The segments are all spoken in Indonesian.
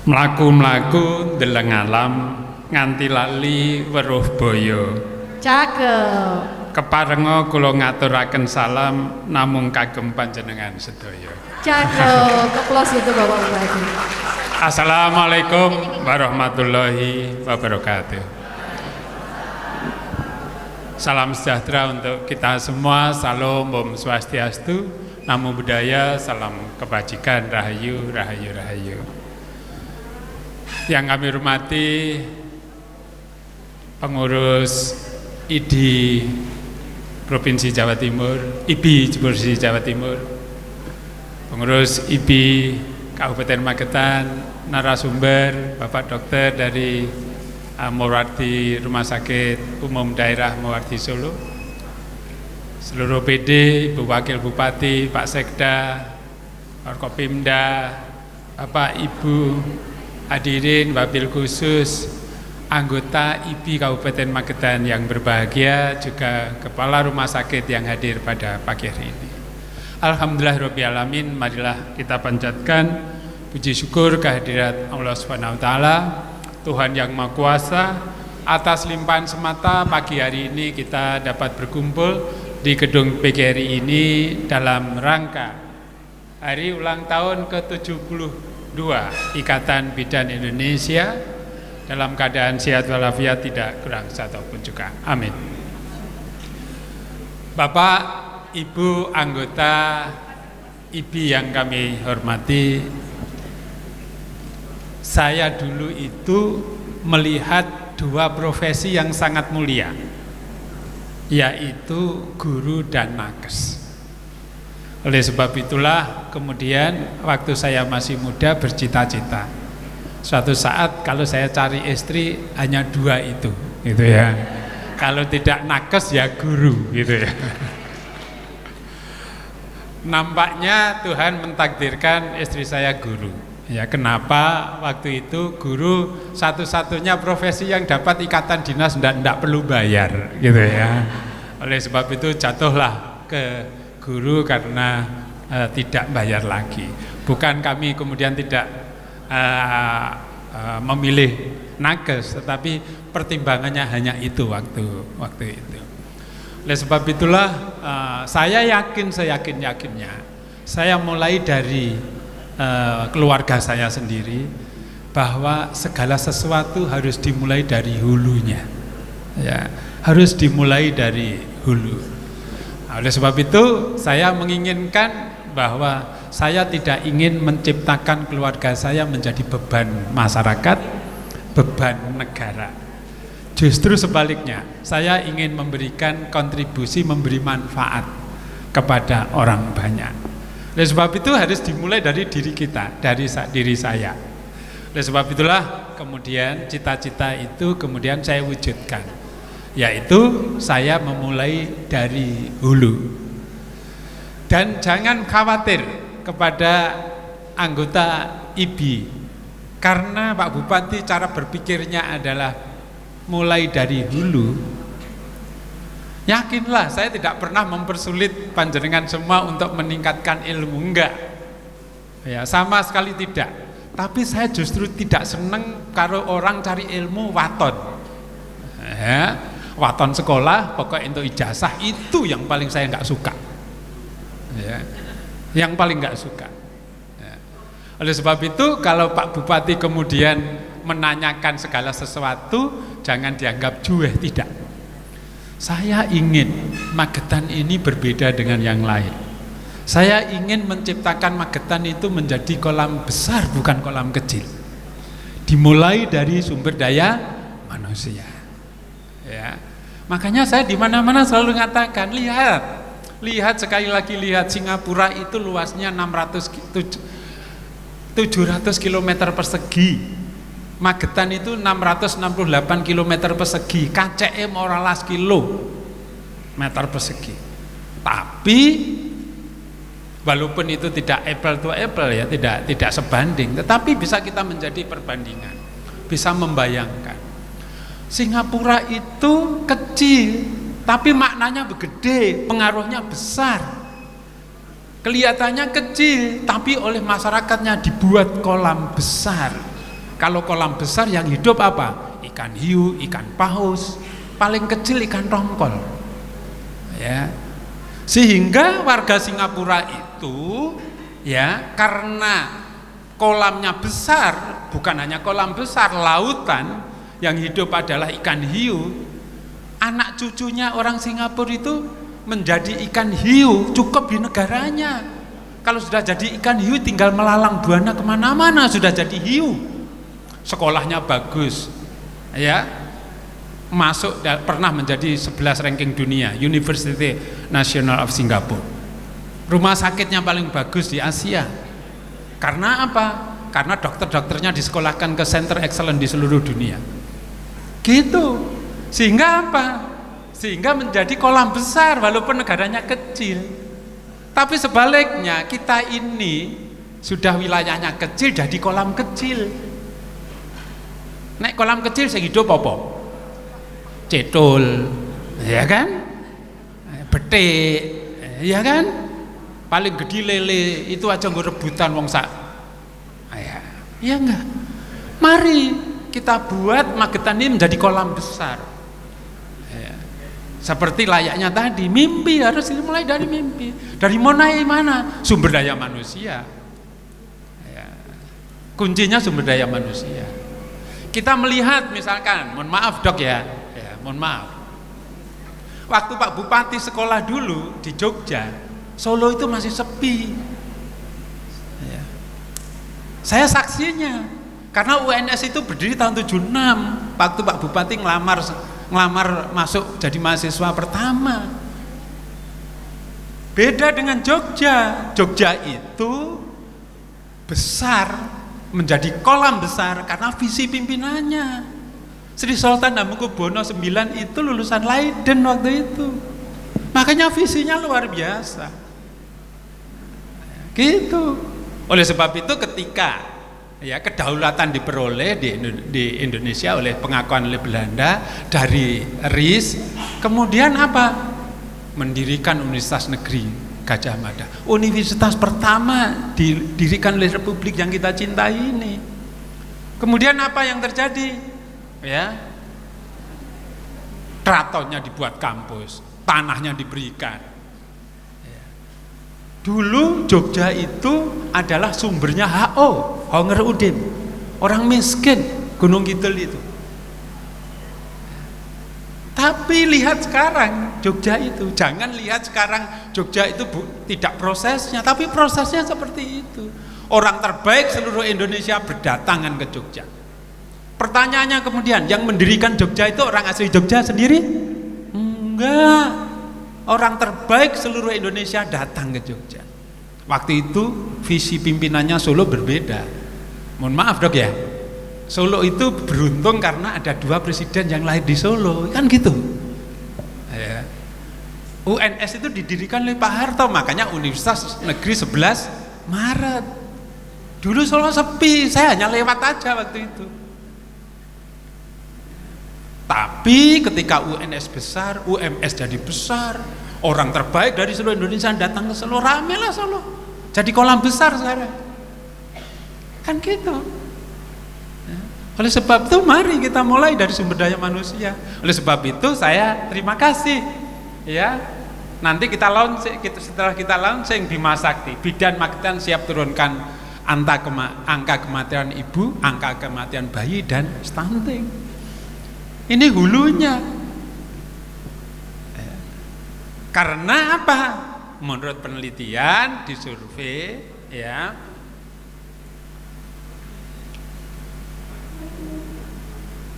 Mlaku-mlaku ndeleng alam nganti lali weruh boyo. Cakep. Keparenga kula ngaturaken salam namung kagem panjenengan sedaya. Cakep. Keplos itu Bapak Bupati. Assalamualaikum warahmatullahi wabarakatuh. Salam sejahtera untuk kita semua. Salam Om Swastiastu, Namo Buddhaya, salam kebajikan, rahayu, rahayu, rahayu. Yang kami hormati pengurus IDI Provinsi Jawa Timur, IBI Provinsi Jawa Timur, pengurus IBI Kabupaten Magetan, narasumber Bapak Dokter dari Muwardi Rumah Sakit Umum Daerah Muwardi Solo, seluruh PD, Ibu Wakil Bupati, Pak Sekda, Forkopimda, Bapak Ibu hadirin, wabil khusus anggota IBI Kabupaten Magetan yang berbahagia, juga kepala rumah sakit yang hadir pada pagi hari ini. Alhamdulillahirabbil alamin, marilah kita panjatkan puji syukur kehadirat Allah Subhanahu wa taala, Tuhan yang Maha Kuasa. Atas limpahan semata pagi hari ini kita dapat berkumpul di gedung PGRI ini dalam rangka hari ulang tahun ke-72 Ikatan Bidan Indonesia, dalam keadaan sehat walafiat, tidak kurang satupun juga. Amin. Bapak, Ibu anggota IBI yang kami hormati, saya dulu itu melihat dua profesi yang sangat mulia, yaitu guru dan nakes. Oleh sebab itulah kemudian waktu saya masih muda bercita-cita, suatu saat kalau saya cari istri hanya dua itu, gitu ya. Kalau tidak nakes ya guru, gitu ya. Nampaknya Tuhan mentakdirkan istri saya guru. Ya, kenapa waktu itu guru satu-satunya profesi yang dapat ikatan dinas, tidak perlu bayar, gitu ya. Oleh sebab itu jatuhlah ke guru karena tidak bayar lagi. Bukan kami kemudian tidak memilih nakes, tetapi pertimbangannya hanya itu waktu itu. Oleh sebab itulah saya yakin, seyakin-yakinnya saya mulai dari keluarga saya sendiri, bahwa segala sesuatu harus dimulai dari hulunya, ya, harus dimulai dari hulu. Oleh sebab itu saya menginginkan bahwa saya tidak ingin menciptakan keluarga saya menjadi beban masyarakat, beban negara. Justru sebaliknya, saya ingin memberikan kontribusi, memberi manfaat kepada orang banyak. Oleh sebab itu harus dimulai dari diri kita, dari diri saya. Oleh sebab itulah kemudian cita-cita itu kemudian saya wujudkan, yaitu saya memulai dari hulu. Dan jangan khawatir kepada anggota IBI, karena Pak Bupati cara berpikirnya adalah mulai dari hulu. Yakinlah, saya tidak pernah mempersulit panjenengan semua untuk meningkatkan ilmu, enggak ya, sama sekali tidak. Tapi saya justru tidak senang kalau orang cari ilmu waton ya. Waton sekolah, pokoknya untuk ijazah, itu yang paling saya nggak suka, ya, yang paling nggak suka. Ya. Oleh sebab itu, kalau Pak Bupati kemudian menanyakan segala sesuatu, jangan dianggap jueh, tidak. Saya ingin Magetan ini berbeda dengan yang lain. Saya ingin menciptakan Magetan itu menjadi kolam besar, bukan kolam kecil. Dimulai dari sumber daya manusia. Ya, makanya saya di mana-mana selalu mengatakan, lihat sekali lagi, lihat Singapura itu luasnya 700 km persegi, Magetan itu 668 km persegi, KCM oralas kilometer persegi. Tapi walaupun itu tidak apple to apple ya, tidak sebanding, tetapi bisa kita menjadi perbandingan, bisa membayangkan. Singapura itu kecil, tapi maknanya gede, pengaruhnya besar. Kelihatannya kecil, tapi oleh masyarakatnya dibuat kolam besar. Kalau kolam besar yang hidup apa? Ikan hiu, ikan paus, paling kecil ikan tongkol. Ya. Sehingga warga Singapura itu ya, karena kolamnya besar, bukan hanya kolam besar, lautan yang hidup adalah ikan hiu, anak cucunya orang Singapura itu menjadi ikan hiu cukup di negaranya. Kalau sudah jadi ikan hiu tinggal melalang buana kemana-mana sudah jadi hiu. Sekolahnya bagus ya, masuk pernah menjadi 11 ranking dunia, University National of Singapore. Rumah sakitnya paling bagus di Asia. Karena apa? Karena dokter-dokternya disekolahkan ke center excellent di seluruh dunia. Gitu. Sehingga apa? Sehingga menjadi kolam besar walaupun negaranya kecil. Tapi sebaliknya kita ini sudah wilayahnya kecil jadi kolam kecil. Nek kolam kecil sing hidup apa? Cetul, ya kan? Betik, ya kan? Paling gede lele itu aja nggak rebutan wong sak. Ya enggak. Mari kita buat Magetan ini menjadi kolam besar. Ya. Seperti layaknya tadi, mimpi harus dimulai dari mimpi. Dari mana? Sumber daya manusia. Ya. Kuncinya sumber daya manusia. Kita melihat misalkan, mohon maaf dok ya, mohon maaf. Waktu Pak Bupati sekolah dulu di Jogja, Solo itu masih sepi. Ya. Saya saksinya, karena UNS itu berdiri tahun 76, waktu Pak Bupati ngelamar masuk jadi mahasiswa pertama. Beda dengan Jogja. Jogja itu besar, menjadi kolam besar karena visi pimpinannya. Sri Sultan Hamengkubuwono IX itu lulusan Leiden waktu itu. Makanya visinya luar biasa. Gitu. Oleh sebab itu ketika ya kedaulatan diperoleh di Indonesia oleh pengakuan oleh Belanda dari RIS, kemudian apa? Mendirikan Universitas Negeri Gajah Mada, universitas pertama didirikan oleh Republik yang kita cintai ini. Kemudian apa yang terjadi? Ya, keratonnya dibuat kampus, tanahnya diberikan. Ya. Dulu Jogja itu adalah sumbernya HO, Honger Udim, orang miskin, Gunung Kidul itu. Tapi lihat sekarang Jogja itu, jangan lihat sekarang Jogja itu tidak prosesnya, tapi prosesnya seperti itu. Orang terbaik seluruh Indonesia berdatangan ke Jogja. Pertanyaannya kemudian, yang mendirikan Jogja itu orang asli Jogja sendiri? Enggak. Orang terbaik seluruh Indonesia datang ke Jogja. Waktu itu visi pimpinannya Solo berbeda. Mohon maaf dok ya, Solo itu beruntung karena ada 2 presiden yang lahir di Solo, kan gitu ya. UNS itu didirikan oleh Pak Harto, makanya Universitas Negeri 11 Maret. Dulu Solo sepi, saya hanya lewat aja waktu itu. Tapi ketika UNS besar, UMS jadi besar, orang terbaik dari seluruh Indonesia datang ke Solo, ramelah Solo, jadi kolam besar sekarang, kan gitu. Oleh sebab itu mari kita mulai dari sumber daya manusia. Oleh sebab itu saya terima kasih ya. Nanti kita launching, setelah kita launching Bima Sakti, Bidan Magetan siap turunkan angka kematian ibu, angka kematian bayi dan stunting. Ini hulunya. Karena apa? Menurut penelitian di survei ya,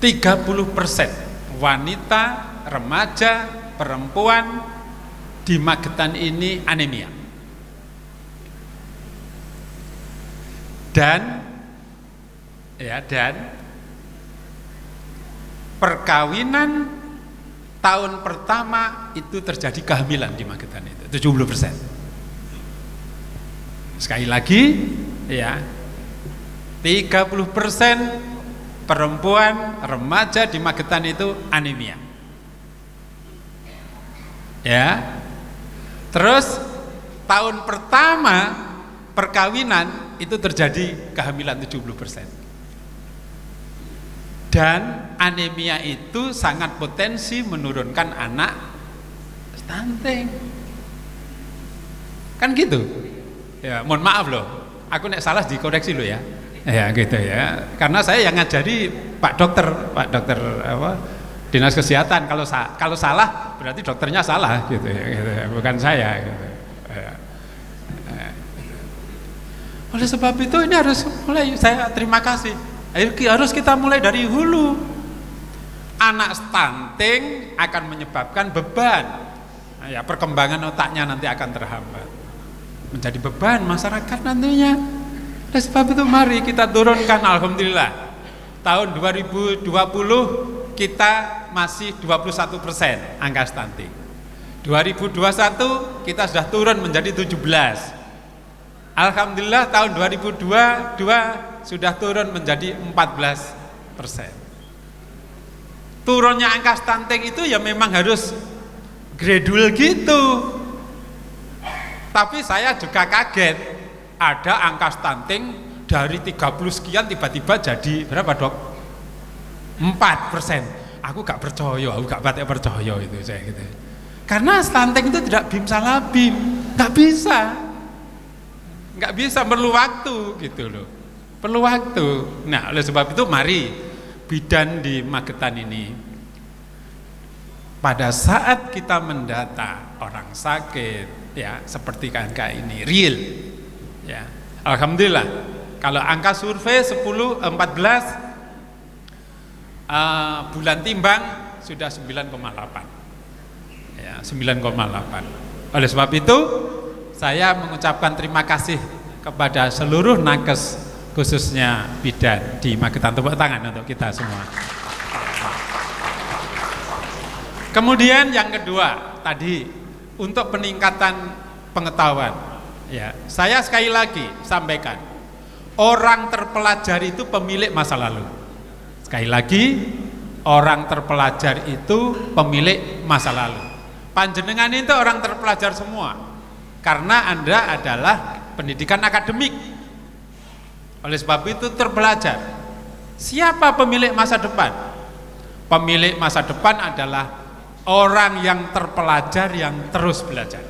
30% wanita, remaja, perempuan di Magetan ini anemia. Dan perkawinan tahun pertama itu terjadi kehamilan di Magetan itu 70%. Sekali lagi ya, 30% perempuan remaja di Magetan itu anemia. Ya. Terus tahun pertama perkawinan itu terjadi kehamilan 70%. Dan anemia itu sangat potensi menurunkan anak stunting. Kan gitu. Ya, mohon maaf loh. Aku nek salah dikoreksi loh ya. Ya gitu ya. Karena saya yang ngajari Pak Dokter apa? Dinas Kesehatan. Kalau salah berarti dokternya salah gitu ya, bukan saya gitu. Ya. Oleh sebab itu ini harus mulai, saya terima kasih. Harus kita mulai dari hulu. Anak stunting akan menyebabkan beban. Ya, perkembangan otaknya nanti akan terhambat. Menjadi beban masyarakat nantinya. Oleh sebab itu mari kita turunkan, alhamdulillah. Tahun 2020 kita masih 21% angka stunting. 2021 kita sudah turun menjadi 17%. Alhamdulillah tahun 2022 sudah turun menjadi 14%. Turunnya angka stunting itu ya memang harus gradual gitu. Tapi saya juga kaget, ada angka stunting dari 30 sekian tiba-tiba jadi berapa dok? 4%. Aku gak percaya, aku gak patek percaya itu saya gitu. Karena stunting itu tidak bim-salabim, gak bisa, perlu waktu gitu loh, perlu waktu. Nah oleh sebab itu mari bidan di Magetan ini, pada saat kita mendata orang sakit ya seperti angka ini real ya, alhamdulillah. Kalau angka survei 14 bulan timbang sudah 9,8 ya, 9,8. Oleh sebab itu saya mengucapkan terima kasih kepada seluruh nakes, khususnya bidan di Magetan. Tepuk tangan untuk kita semua. Kemudian yang kedua tadi, untuk peningkatan pengetahuan ya, saya sekali lagi sampaikan, orang terpelajar itu pemilik masa lalu. Sekali lagi, orang terpelajar itu pemilik masa lalu. Panjenengan itu orang terpelajar semua, karena Anda adalah pendidikan akademik. Oleh sebab itu terpelajar. Siapa pemilik masa depan? Pemilik masa depan adalah orang yang terpelajar, yang terus belajar.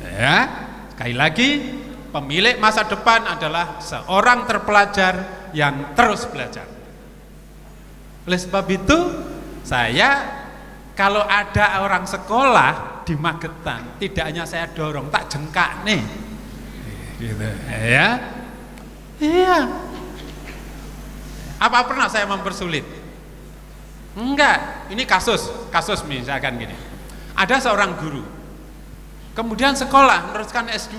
Ya, sekali lagi, pemilik masa depan adalah seorang terpelajar yang terus belajar. Oleh sebab itu, saya kalau ada orang sekolah di Magetan, tidak hanya saya dorong, tak jengkak nih, gitu, ya, iya. Apa pernah saya mempersulit? Enggak. Ini kasus misalkan gini. Ada seorang guru, kemudian sekolah meneruskan S2.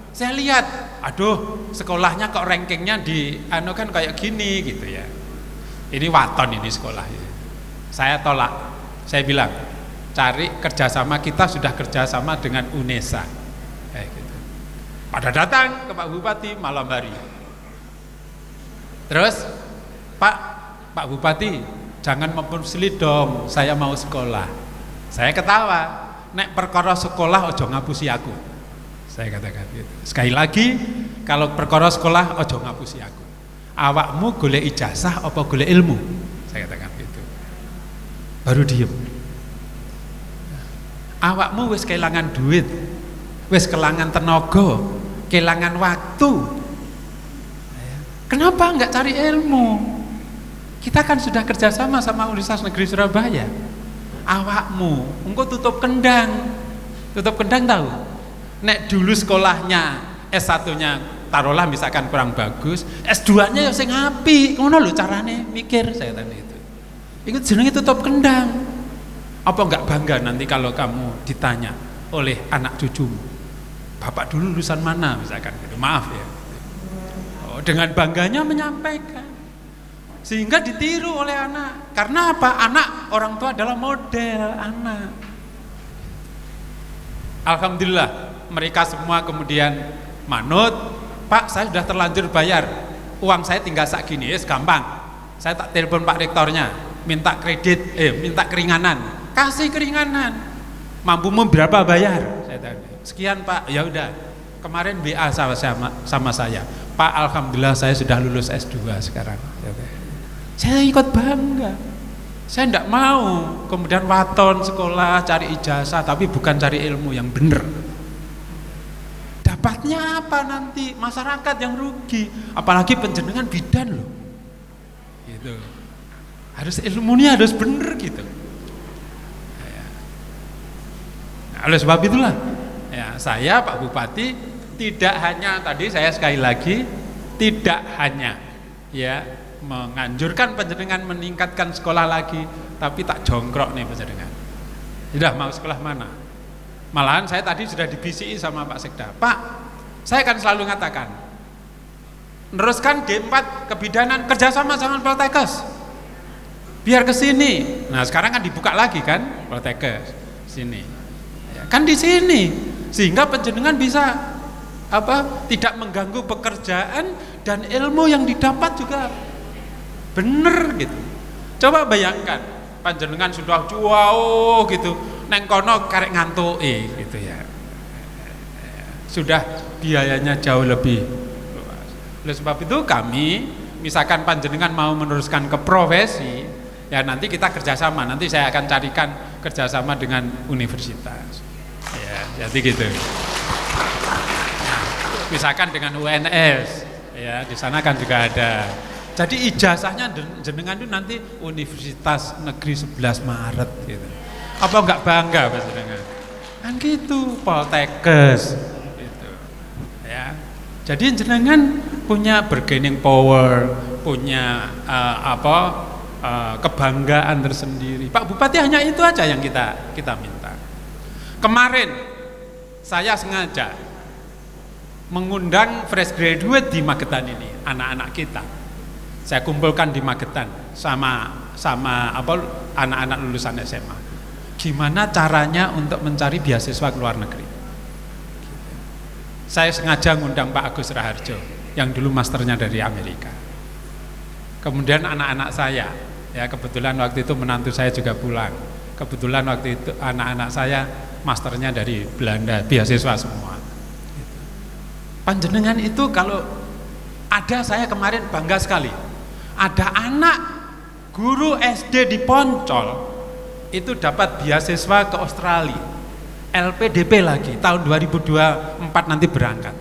Saya lihat, aduh, sekolahnya kok rankingnya di kan kayak gini gitu ya. Ini waton ini sekolah. Saya tolak. Saya bilang, cari kerjasama, kita sudah kerjasama dengan UNESA. Gitu. Pada datang ke Pak Bupati malam hari. Terus, Pak Bupati, jangan mempersulit dong, saya mau sekolah. Saya ketawa, nek perkara sekolah ojo ngapusi aku. Saya katakan gitu. Sekali lagi, kalau perkara sekolah ojo ngapusi aku. Awakmu golek ijazah apa golek ilmu? Saya katakan gitu. Baru diem. Awakmu wis kehilangan duit, wis kehilangan tenaga, kehilangan waktu. Kenapa enggak cari ilmu? Kita kan sudah kerjasama sama Universitas Negeri Surabaya. Awakmu, engkau tutup kendang tahu? Nek dulu sekolahnya S1-nya taruhlah misalkan kurang bagus, S2-nya ya sing apik, ngono lho carane mikir, saya tanya itu. Ikut jenenge tutup kendang. Apa enggak bangga nanti kalau kamu ditanya oleh anak cucumu, bapak dulu lulusan mana misalkan gitu, maaf ya. Oh, dengan bangganya menyampaikan, sehingga ditiru oleh anak. Karena apa? Anak, orang tua adalah model anak. Alhamdulillah mereka semua kemudian manut. Pak, saya sudah terlanjur bayar, uang saya tinggal segini, gampang. Saya tak telepon Pak Rektornya, minta kredit, minta keringanan. Kasih keringanan. Mampumu berapa bayar? Saya tanya. Sekian Pak. Ya udah. Kemarin BA sama saya, Pak, alhamdulillah saya sudah lulus S2 sekarang. Saya ikut bangga. Saya tidak mau kemudian waton sekolah cari ijazah tapi bukan cari ilmu yang benar. Dapatnya apa nanti? Masyarakat yang rugi, apalagi penjenengan bidan loh. Gitu. Harus ilmunya harus benar gitu. Nah, oleh sebab itulah ya, saya Pak Bupati tidak hanya tadi saya sekali lagi tidak hanya ya menganjurkan penjenengan meningkatkan sekolah lagi, tapi tak jongkrok nih penjenengan. Sudah mau sekolah mana? Malahan saya tadi sudah dibisiki sama Pak Sekda, Pak, saya akan selalu mengatakan, meneruskan D4 kebidanan kerjasama dengan Poltekkes, biar ke sini. Nah sekarang kan dibuka lagi kan Poltekkes sini, ya, kan di sini, sehingga penjenengan bisa tidak mengganggu pekerjaan dan ilmu yang didapat juga bener gitu. Coba bayangkan, panjenengan sudah jauh gitu, neng kono karek ngantuk gitu ya. Sudah biayanya jauh lebih luas. Oleh sebab itu kami, misalkan panjenengan mau meneruskan ke profesi, ya nanti kita kerjasama. Nanti saya akan carikan kerjasama dengan universitas. Ya, jadi gitu. Nah, misalkan dengan UNS, ya di sana kan juga ada. Jadi ijazahnya jenengan itu nanti Universitas Negeri 11 Maret gitu. Apa enggak bangga Pak jenengan? Kan gitu, Poltekkes gitu. Ya. Jadi jenengan punya bargaining power, punya kebanggaan tersendiri. Pak Bupati hanya itu aja yang kita minta. Kemarin saya sengaja mengundang fresh graduate di Magetan ini, anak-anak kita. Saya kumpulkan di Magetan sama anak-anak lulusan SMA. Gimana caranya untuk mencari beasiswa ke luar negeri? Saya sengaja ngundang Pak Agus Raharjo yang dulu masternya dari Amerika. Kemudian anak-anak saya, ya kebetulan waktu itu menantu saya juga pulang. Kebetulan waktu itu anak-anak saya masternya dari Belanda, beasiswa semua. Panjenengan itu kalau ada, saya kemarin bangga sekali. Ada anak guru SD di Poncol itu dapat beasiswa ke Australia, LPDP lagi, tahun 2024 nanti berangkat.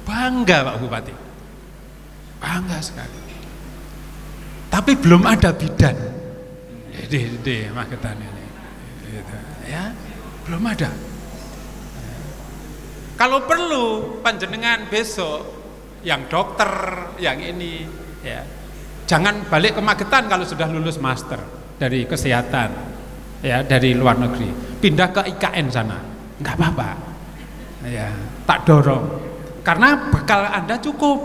Bangga Pak Bupati, bangga sekali. Tapi belum ada bidan di Magetan ini, gitu. Ya, belum ada. Kalau perlu panjenengan besok yang dokter, yang ini, ya jangan balik ke Magetan kalau sudah lulus master dari kesehatan, ya dari luar negeri, pindah ke IKN sana, nggak apa-apa, ya tak dorong, karena bekal Anda cukup,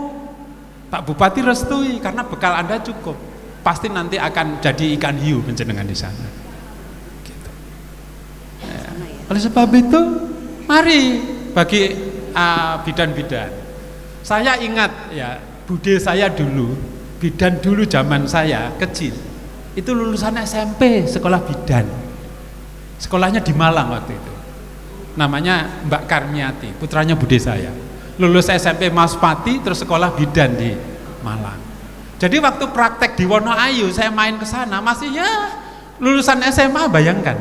Pak Bupati restui, karena bekal Anda cukup, pasti nanti akan jadi ikan hiu penjenengan di sana. Gitu. Ya. Oleh sebab itu, mari bagi bidan-bidan, saya ingat ya bude saya dulu. Bidan dulu zaman saya kecil itu lulusan SMP sekolah bidan, sekolahnya di Malang waktu itu, namanya Mbak Karmiati, putranya bude saya, lulus SMP Maspati terus sekolah bidan di Malang. Jadi waktu praktek di Wonoayu saya main ke sana masih ya lulusan SMA. Bayangkan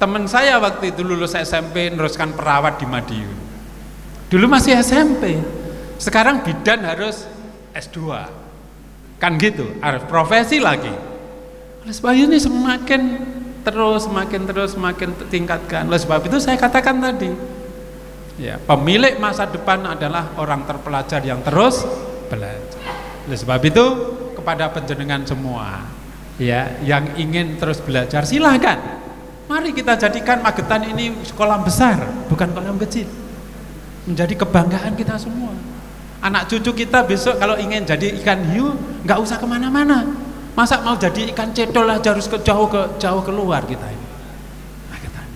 teman saya waktu itu lulus SMP meneruskan perawat di Madiun, dulu masih SMP, sekarang bidan harus S2 kan gitu, harus profesi lagi. Oleh sebab ini semakin terus tingkatkan. Oleh sebab itu saya katakan tadi, ya pemilik masa depan adalah orang terpelajar yang terus belajar. Oleh sebab itu kepada panjenengan semua, ya yang ingin terus belajar silahkan. Mari kita jadikan Magetan ini sekolah besar, bukan sekolah kecil, menjadi kebanggaan kita semua. Anak cucu kita besok kalau ingin jadi ikan hiu nggak usah kemana-mana, masa mau jadi ikan cedol aja harus jauh keluar kita ini. Magetan.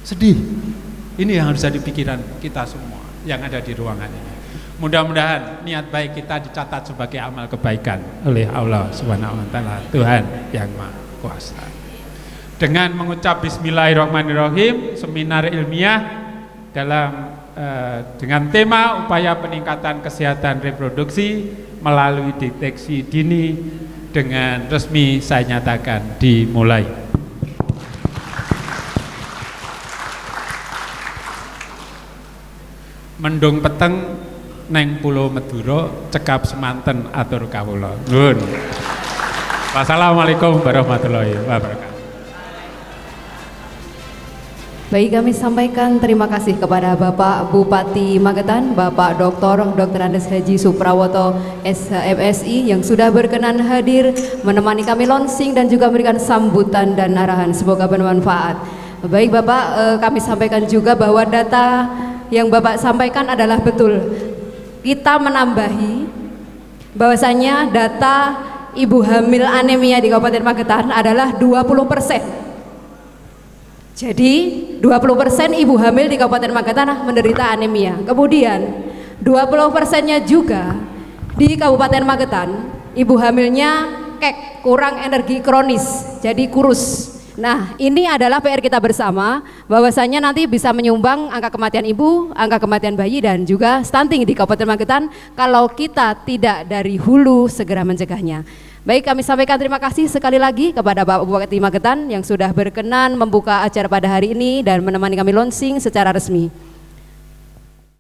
Sedih. Ini yang harus jadi pikiran kita semua yang ada di ruangan ini. Mudah-mudahan niat baik kita dicatat sebagai amal kebaikan oleh Allah Subhanahu wa taala, Tuhan yang Maha Kuasa. Dengan mengucap bismillahirrahmanirrahim, seminar ilmiah dengan tema upaya peningkatan kesehatan reproduksi melalui deteksi dini dengan resmi saya nyatakan dimulai. Mendung peteng neng Pulau Madura cekap semanten atur kawula. Nuwun. Wassalamualaikum warahmatullahi wabarakatuh. Baik, kami sampaikan terima kasih kepada Bapak Bupati Magetan, Bapak Dr. Andes Haji Suprawoto SMSI yang sudah berkenan hadir menemani kami launching dan juga memberikan sambutan dan arahan. Semoga bermanfaat. Baik Bapak, kami sampaikan juga bahwa data yang Bapak sampaikan adalah betul. Kita menambahi bahwasanya data ibu hamil anemia di Kabupaten Magetan adalah 20%. Jadi 20% ibu hamil di Kabupaten Magetan menderita anemia. Kemudian 20%-nya juga di Kabupaten Magetan ibu hamilnya kurang energi kronis, jadi kurus. Nah, ini adalah PR kita bersama, bahwasanya nanti bisa menyumbang angka kematian ibu, angka kematian bayi, dan juga stunting di Kabupaten Magetan kalau kita tidak dari hulu segera mencegahnya. Baik, kami sampaikan terima kasih sekali lagi kepada Bapak Bupati Magetan yang sudah berkenan membuka acara pada hari ini dan menemani kami launching secara resmi.